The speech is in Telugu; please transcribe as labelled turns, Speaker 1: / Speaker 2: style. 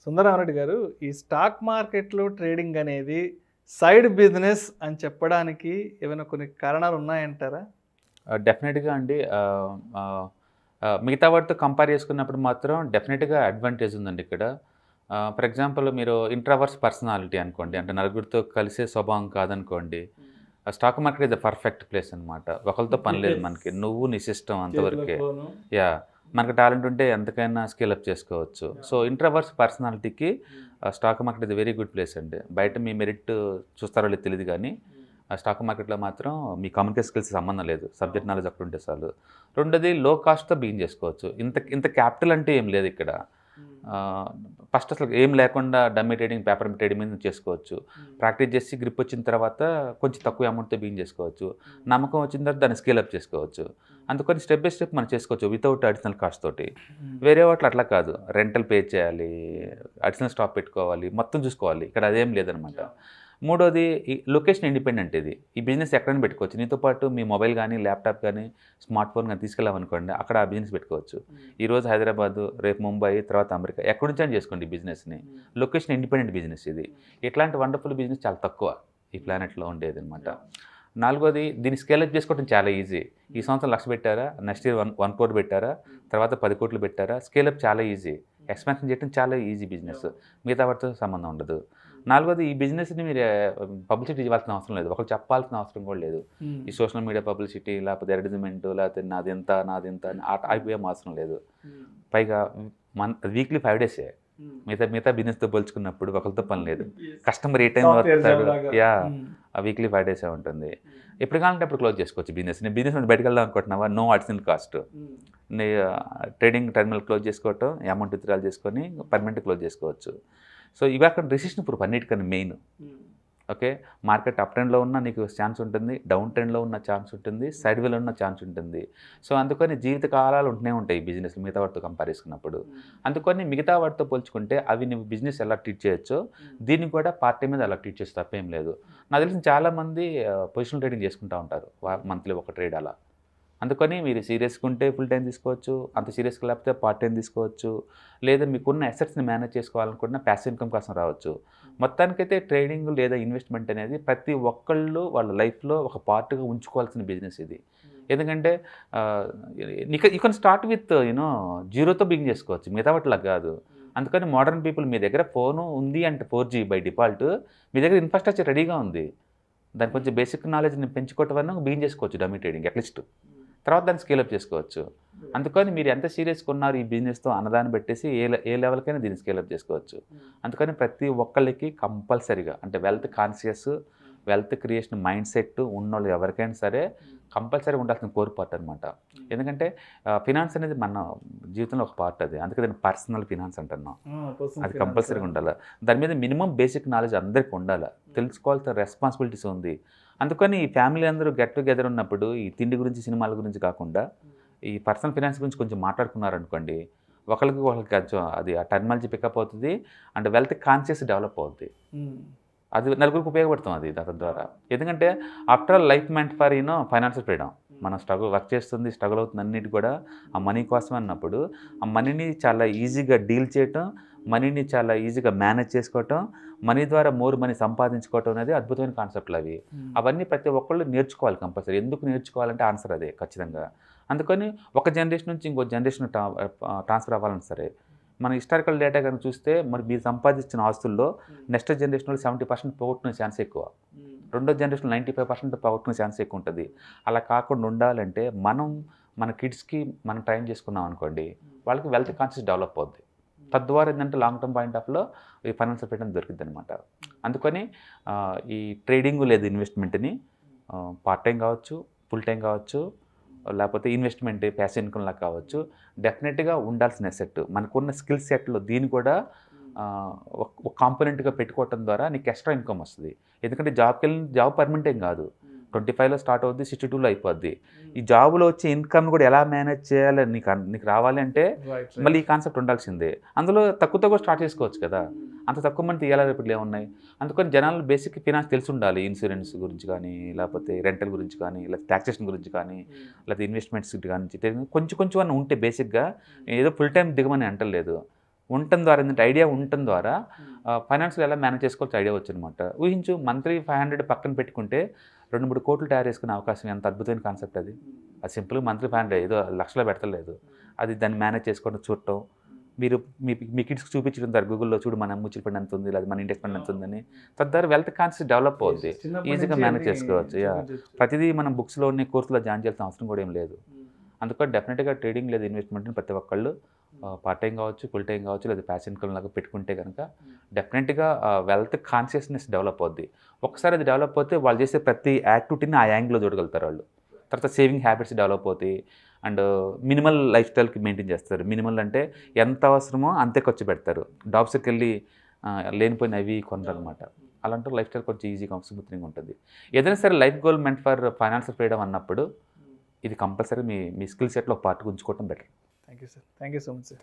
Speaker 1: సుందరరామరెడ్డి గారు, ఈ స్టాక్ మార్కెట్‌లో ట్రేడింగ్ అనేది సైడ్ బిజినెస్ అని చెప్పడానికి ఏమైనా కొన్ని కారణాలు ఉన్నాయంటారా?
Speaker 2: డెఫినెట్‌గా అండి. మిగతా వాటితో కంపేర్ చేసుకున్నప్పుడు మాత్రం డెఫినెట్‌గా అడ్వాంటేజ్ ఉందండి ఇక్కడ. ఫర్ ఎగ్జాంపుల్ మీరు ఇంట్రావర్స్ పర్సనాలిటీ అనుకోండి. అంటే నలుగురితో కలిసే స్వభావం కాదనుకోండి. Stock market is the perfect place అనమాట. ఒకళ్ళతో పని లేదు మనకి. నువ్వు నీ సిస్టమ్
Speaker 1: చేతిలో
Speaker 2: అంతవరకే.
Speaker 1: ఫోను.
Speaker 2: యాహ్! మనకు టాలెంట్ ఉంటే ఎంతకైనా స్కేల్ అప్ చేసుకోవచ్చు. సో, ఇంట్రోవర్ట్స్ పర్సనాలిటీకి stock market is very good place అండి. బయట మీ మెరిట్ చూస్తారో లేదో తెలీదు గానీ, స్టాక్ మార్కెట్‌లో మాత్రం మీ కమ్యూనికేషన్ స్కిల్స్ సంబంధం లేదు. సబ్జెక్ట్ నాలెడ్జ్ ఒకటి ఉంటే చాలు. రెండోది లో కాస్ట్‌తో బిగిన్ చేసుకోవచ్చు. ఇంత ఇంత క్యాపిటల్ అంటే ఏం లేదు ఇక్కడ. ఫస్ట్ అసలు ఏం లేకుండా డమ్మీ ట్రేడింగ్, పేపర్ ట్రేడింగ్ మీద చేసుకోవచ్చు. ప్రాక్టీస్ చేసి గ్రిప్ వచ్చిన తర్వాత కొంచెం తక్కువ అమౌంట్‌తో బిగిన్ చేసుకోవచ్చు. నమ్మకం వచ్చిన తర్వాత దాన్ని స్కేల్ అప్ చేసుకోవచ్చు. అందుకని స్టెప్ బై స్టెప్ మనం చేసుకోవచ్చు వితౌట్ అడిషనల్ కాస్ట్ తోటి. వేరే వాటిలో అట్లా కాదు. రెంటల్ పే చేయాలి, అడిషనల్ స్టాక్ పెట్టుకోవాలి, మొత్తం చూసుకోవాలి. ఇక్కడ అదేం లేదనమాట. మూడోది ఈ లొకేషన్ ఇండిపెండెంట్ ఇది. ఈ బిజినెస్ ఎక్కడైనా పెట్టుకోవచ్చు. నీతో పాటు మీ మొబైల్ గానీ, ల్యాప్‌టాప్ గానీ, స్మార్ట్ ఫోన్ గానీ తీసుకెళ్ళామనుకోండి, అక్కడ ఆ బిజినెస్ పెట్టుకోవచ్చు. ఈరోజు హైదరాబాదు, రేపు ముంబై, తర్వాత అమెరికా ఎక్కడి నుంచైనా చేసుకోండి ఈ బిజినెస్‌ని. లొకేషన్ ఇండిపెండెంట్ బిజినెస్ ఇది. ఇట్లాంటి వండర్‌ఫుల్ బిజినెస్ చాలా తక్కువ ఈ ప్లానెట్‌లో ఉండేదనమాట. నాలుగోది దీన్ని స్కేల్ అప్ చేసుకోవడం చాలా ఈజీ. ఈ సంవత్సరం 1,00,000 పెట్టారా, నెక్స్ట్ ఇయర్ 1 కోటి పెట్టారా, తర్వాత 10 కోట్లు పెట్టారా, స్కేల్ అప్ చాలా ఈజీ. ఎక్స్పాన్షన్ చేయడం చాలా ఈజీ బిజినెస్. మిగతా వాటితో సంబంధం ఉండదు. నాలుగోది ఈ బిజినెస్‌ని మీరు పబ్లిసిటీ ఇవ్వాల్సిన అవసరం లేదు. ఒకళ్ళు చెప్పాల్సిన అవసరం కూడా లేదు. ఈ సోషల్ మీడియా పబ్లిసిటీ లేకపోతే అడ్వర్టైజ్‌మెంట్ లేకపోతే నాదింత అని అయిపోయేం అవసరం లేదు. పైగా వీక్లీ 5 డేసే. మిగతా బిజినెస్‌తో పోల్చుకున్నప్పుడు ఒకళ్ళతో పని లేదు. కస్టమర్ ఏ టైంలో వస్తాడు, ఆ వీక్లీ 5 డేసే ఉంటుంది. ఎప్పుడు కావాలంటే అప్పుడు క్లోజ్ చేసుకోవచ్చు బిజినెస్. నేను బిజినెస్ నుంచి బయటకు వెళ్దాం అనుకుంటున్నావా, నో అడిషనల్ కాస్ట్. నీ ట్రేడింగ్ టెర్మినల్ క్లోజ్ చేసుకోవటం, అమౌంట్ విత్‌డ్రాల్ చేసుకొని పర్మనెంట్ క్లోజ్ చేసుకోవచ్చు. సో, ఇవి అక్కడ రెసిషన్ ప్రూఫ్ అన్నిటికన్నా మెయిన్. ఓకే. మార్కెట్ అప్ ట్రెండ్‌లో ఉన్నా నీకు ఛాన్స్ ఉంటుంది. డౌన్ ట్రెండ్‌లో ఉన్న ఛాన్స్ ఉంటుంది. సైడ్ వేలో ఉన్న ఛాన్స్ ఉంటుంది. సో, అందుకని జీవిత కాలాలు ఉంటూనే ఉంటాయి ఈ బిజినెస్‌లు మిగతా వాటితో కంపేర్ చేసుకున్నప్పుడు. అందుకని మిగతా వాటితో పోల్చుకుంటే అవి నువ్వు బిజినెస్ ఎలా ట్రీట్ చేయొచ్చో దీన్ని కూడా పార్ట్ టైమ్ మీద అలా ట్రీట్ చేస్తే తప్పేం లేదు. నాకు తెలిసిన చాలామంది పొజిషనల్ ట్రేడింగ్ చేసుకుంటూ ఉంటారు. మంత్లీ ఒక ట్రేడ్ అలా. అందుకని మీరు సీరియస్‌గా ఉంటే ఫుల్ టైమ్ తీసుకోవచ్చు. అంత సీరియస్‌గా లేకపోతే పార్ట్ టైమ్ తీసుకోవచ్చు. లేదా మీకున్న అసెట్స్‌ని మేనేజ్ చేసుకోవాలనుకున్న ప్యాసివ్ ఇన్‌కమ్ కోసం రావచ్చు. మొత్తానికైతే ట్రేడింగ్ లేదా ఇన్వెస్ట్‌మెంట్ అనేది ప్రతి ఒక్కళ్ళు వాళ్ళ లైఫ్‌లో ఒక పార్ట్‌గా ఉంచుకోవాల్సిన బిజినెస్ ఇది. ఎందుకంటే యూ కెన్ స్టార్ట్ విత్ జీరోతో బిగిన్ చేసుకోవచ్చు. మిగతా వాటిలా కాదు. అందుకని మోడర్న్ పీపుల్ మీ దగ్గర ఫోను ఉంది అంటే 4G బై డిఫాల్ట్ మీ దగ్గర ఇన్‌ఫ్రాస్ట్రక్చర్ రెడీగా ఉంది. దానికి కొంచెం బేసిక్ నాలెడ్జ్‌ని పెంచుకోవటం వల్ల బిగిన్ చేసుకోవచ్చు డమ్మీ ట్రేడింగ్ అట్‌లీస్ట్. తర్వాత దాన్ని స్కేల్ అప్ చేసుకోవచ్చు. అందుకని మీరు ఎంత సీరియస్‌గా ఉన్నారు ఈ బిజినెస్‌తో అన్నదాన్ని పెట్టేసి ఏ లెవెల్‌కైనా దీన్ని స్కేల్ అప్ చేసుకోవచ్చు. అందుకని ప్రతి ఒక్కళ్ళకి కంపల్సరీగా అంటే wealth conscious, wealth creation mind set ఉన్నోళ్ళు ఎవరికైనా సరే కంపల్సరీగా ఉండాల్సిన కోర్ పార్ట్ అనమాట. ఎందుకంటే ఫినాన్స్ అనేది మన జీవితంలో ఒక పార్ట్ అది. అందుకే దాన్ని పర్సనల్ ఫినాన్స్ అంటున్నాం. అది కంపల్సరీగా ఉండాలి. దాని మీద మినిమం బేసిక్ నాలెడ్జ్ అందరికీ ఉండాలి. తెలుసుకోవాల్సిన రెస్పాన్సిబిలిటీస్ ఉంది. అందుకని ఈ ఫ్యామిలీ అందరూ గెట్ టుగెదర్ ఉన్నప్పుడు ఈ తిండి గురించి, సినిమాల గురించి కాకుండా ఈ పర్సనల్ ఫినాన్స్ గురించి కొంచెం మాట్లాడుకున్నారనుకోండి, ఒకళ్ళకి కొంచెం అది ఆ టర్మినాలజీ పికప్ అవుతుంది. అండ్ వెల్త్ కాన్షియస్ డెవలప్ అవుద్ది. అది నలుగురికి ఉపయోగపడుతుంది అది దాని ద్వారా. ఎందుకంటే after all life meant for financial freedom. మనం వర్క్ చేస్తుంది, స్ట్రగుల్ అవుతుంది అన్నిటి కూడా ఆ మనీ కోసం అన్నప్పుడు ఆ మనీని చాలా ఈజీగా డీల్ చేయటం, మనీని చాలా ఈజీగా మేనేజ్ చేసుకోవటం, మనీ ద్వారా మోర్ మనీ సంపాదించుకోవటం అనేది అద్భుతమైన కాన్సెప్ట్లు అవి. అవన్నీ ప్రతి ఒక్కళ్ళు నేర్చుకోవాలి కంపల్సరీ. ఎందుకు నేర్చుకోవాలంటే ఆన్సర్ అదే ఖచ్చితంగా. అందుకని ఒక జనరేషన్ నుంచి ఇంకో జనరేషన్ ట్రాన్స్ఫర్ అవ్వాలని సరే మన హిస్టారికల్ డేటా కనుక చూస్తే మరి మీరు సంపాదించిన ఆస్తుల్లో నెక్స్ట్ జనరేషన్లో 70% పోగొట్టుకునే ఛాన్స్ ఎక్కువ. రెండో జనరేషన్లో 95% పోగొట్టుకునే ఛాన్స్ ఎక్కువ ఉంటుంది. అలా కాకుండా ఉండాలంటే మన కిడ్స్కి మనం ట్రైన్ చేసుకున్నాం అనుకోండి, వాళ్ళకి వెల్త్ కాన్షియస్ డెవలప్ అవుద్ది. తద్వారా ఏంటంటే లాంగ్ టర్మ్ పాయింట్ ఆఫ్లో ఈ ఫైనాన్షియల్ ఫ్రీడమ్ దొరికిద్ది అనమాట. అందుకని ఈ ట్రేడింగ్ లేదా ఇన్వెస్ట్మెంట్ని పార్ట్ టైం కావచ్చు, ఫుల్ టైం కావచ్చు, లేకపోతే ఇన్వెస్ట్మెంట్ ప్యాసివ్ ఇన్కమ్‌లా కావచ్చు. డెఫినెట్‌గా ఉండాల్సిన అసెట్. మనకున్న స్కిల్ సెట్‌లో దీన్ని కూడా ఒక కాంపోనెంట్‌గా పెట్టుకోవటం ద్వారా నీకు ఎక్స్ట్రా ఇన్కమ్ వస్తది. ఎందుకంటే జాబ్ పర్మనెంట్ ఏం కాదు. 25లో స్టార్ట్ అవుద్ది, 62లో అయిపోద్ది. ఈ జాబ్‌లో వచ్చే ఇన్కమ్‌ని కూడా ఎలా మేనేజ్ చేయాలి నీకు రావాలి అంటే మళ్ళీ ఈ కాన్సెప్ట్ ఉండాల్సిందే. అందులో తక్కువతో కూడా స్టార్ట్ చేసుకోవచ్చు కదా! అంత తక్కువ మంది తీయాలని ఇప్పుడు ఏమున్నాయి. అందుకని జనాలు బేసిక్ ఫినాన్స్ తెలిసి ఉండాలి. ఇన్సూరెన్స్ గురించి కానీ, లేకపోతే రెంటల్ గురించి కానీ, లేకపోతే టాక్సేషన్ గురించి కానీ, లేకపోతే ఇన్వెస్ట్మెంట్స్ కానీ కొంచెం కొంచెం అన్న ఉంటే బేసిక్‌గా ఏదో ఫుల్ టైమ్ దిగమని అంటలేదు. ఉండటం ద్వారా ఏంటంటే ఐడియా ఉండటం ద్వారా ఫైనాన్షియల్ ఎలా మేనేజ్ చేసుకోవచ్చు ఐడియా వచ్చనమాట. ఊహించు మంత్లీ 500 పక్కన పెట్టుకుంటే 2-3 కోట్లు తయారు చేసుకునే అవకాశం, ఎంత అద్భుతమైన కాన్సెప్ట్ అది. అది సింపుల్గా మంత్లీ 500 ఏదో లక్షలో పెడతలేదు, అది దాన్ని మేనేజ్ చేసుకోవడం చూడటం, మీరు మీ కిడ్స్కి చూపించడం ద్వారా గూగుల్లో చూడు మన మ్యూచువల్ ఫండ్ ఎంత ఉంది, లేదా మన ఇండెక్స్ ఫండ్ ఎంత ఉందని, తద్వారా వెల్త్ కాన్సెప్ట్ డెవలప్ అవుద్ది, ఈజీగా మేనేజ్ చేసుకోవచ్చు. ప్రతిదీ మనం బుక్స్లోని కోర్సులో జాయిన్ చేయాల్సిన అవసరం కూడా ఏం లేదు. అందుకని డెఫినెట్గా ట్రేడింగ్ లేదా ఇన్వెస్ట్మెంట్ని ప్రతి ఒక్కళ్ళు పార్ట్ టైం కావచ్చు, ఫుల్ టైం కావచ్చు, లేదా ప్యాసివ్ ఇన్కమ్ లాగా పెట్టుకుంటే కనుక డెఫినెట్గా వెల్త్ కాన్షియస్నెస్ డెవలప్ అవుద్ది. ఒకసారి అది డెవలప్ అవుతే వాళ్ళు చేసే ప్రతి యాక్టివిటీని ఆ యాంగిల్లో చూడగలుగుతారు వాళ్ళు. తర్వాత సేవింగ్ హ్యాబిట్స్ డెవలప్ అవుతాయి అండ్ మినిమల్ లైఫ్ స్టైల్కి మెయింటైన్ చేస్తారు. మినిమల్ అంటే ఎంత అవసరమో అంతే ఖర్చు పెడతారు. డాబ్స్కి వెళ్ళి లేనిపోయిన అవి కొనరనమాట. అలాంటి లైఫ్ స్టైల్ కొంచెం ఈజీగా స్మూత్గా ఉంటుంది. ఏదైనా సరే life goal meant for financial freedom అన్నప్పుడు ఇది కంపల్సరీ మీ స్కిల్ సెట్లో ఒక పార్ట్ ఉంచుకోవడం better.
Speaker 1: Thank you sir. Thank you so much sir.